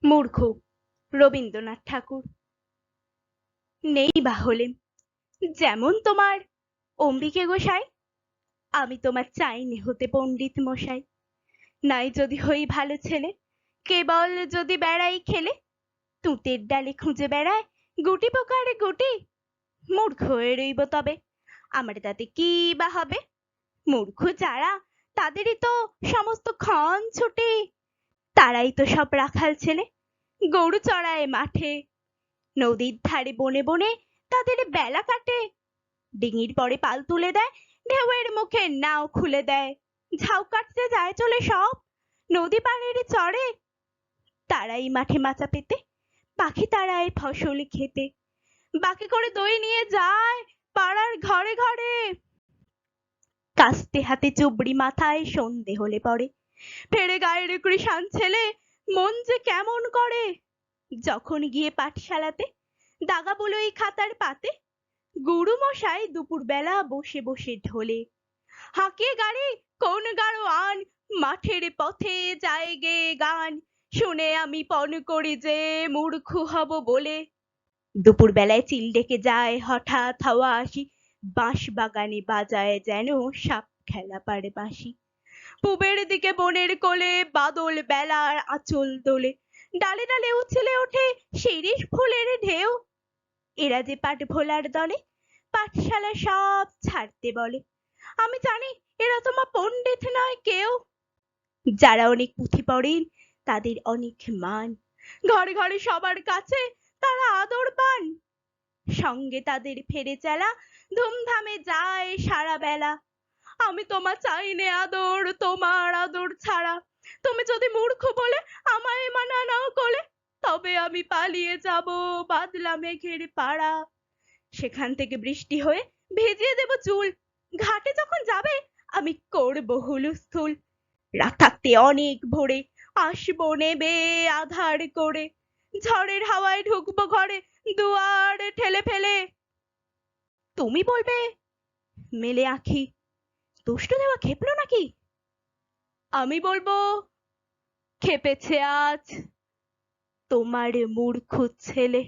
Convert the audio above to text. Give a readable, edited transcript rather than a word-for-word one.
মূর্খ রবীন্দ্রনাথ ঠাকুর। নেই বা হলে যেমন তোমার অম্বিকে গোসাই, আমি তোমার চাইনি হতে পণ্ডিত মশাই। নাই যদি হই ভালো ছেলে, কেবল যদি বেড়াই খেলে, তুঁতের ডালে খুঁজে বেড়ায় গুটি পোকার গুটি। মূর্খ হয়ে রইব তবে, আমার তাতে কি বা হবে? মূর্খ যারা, তাদেরই তো সমস্ত ক্ষণ ছুটি। তারাই তো সব রাখাল ছেলে, গরু চড়ায় মাঠে, নদীর ধারে বনে বনে তাদের বেলা কাটে। ডিঙির পরে পাল তুলে দেয়, ঢেউয়ের মুখে নাও খুলে দেয়। ঝাউ কাটতে যায় চলে সব, নদী পাড়ের চড়ে। তারাই মাঠে মাচা পেতে, পাখি তারায় ফসল খেতে। বাকি করে দই নিয়ে যায় পাড়ার ঘরে ঘরে। কাস্তে হাতে চুবড়ি মাথায় সন্ধে হলে পড়ে, ফেরে গায়ের কৃষাণ ছেলে মন যে কেমন করে। যখন গিয়ে পাঠশালাতে দাগা বলই খাতার পাতে, গুরু মশাই দুপুর বেলা বসে বসে ঢোলে। হাঁকিয়ে গাড়ি কোন গাড়োয়ান, মাঠের পথে যায় গে গান। শুনে আমি পণ করি যে মূর্খ হব বলে। দুপুর বেলায় চিল ডেকে যায় হঠাৎ হাওয়া আসি, বাঁশ বাগানে বাজায় যেন সাপ খেলা পারে বাঁশি। পূবের দিকে বনের কোলে বাদল বেলার আঁচল দোলে, ডালে ডালে উছলে ওঠে শিরীষ ফুলের ঢেউ। এরা যে পাঠ ভোলার দলে, পাঠশালা সব ছাড়তে বলে। আমি জানি এরা তোমার পণ্ডিত নয় কেউ। যারা অনেক পুঁথি পড়েন তাদের অনেক মান, ঘরে ঘরে সবার কাছে তারা আদর পান। সঙ্গে তাদের ফেরে চেলা ধুমধামে যায় সারা বেলা। আমি তোমার চাইনে আদর, তোমার আদর ছাড়া। তুমি যদি মূর্খ বলে আমায় মানা নাও কোলে, তবে আমি পালিয়ে যাব বাদলা মেঘের পাড়া। সেখান থেকে বৃষ্টি হয়ে ভিজিয়ে দেব চুল, ঘাটে যখন যাবে আমি করব হুলস্থুল। রাত থাকতে অনেক ভোরে আসবো নেবে আধার করে, ঝড়ের হাওয়ায় ঢুকবো ঘরে দুয়ার ঠেলে ফেলে। তুমি বলবে মেলে আঁখি, দুষ্টু দেওয়া খেপলো নাকি? আমি বলবো খেপেছে আজ তোমার মূর্খ ছেলে।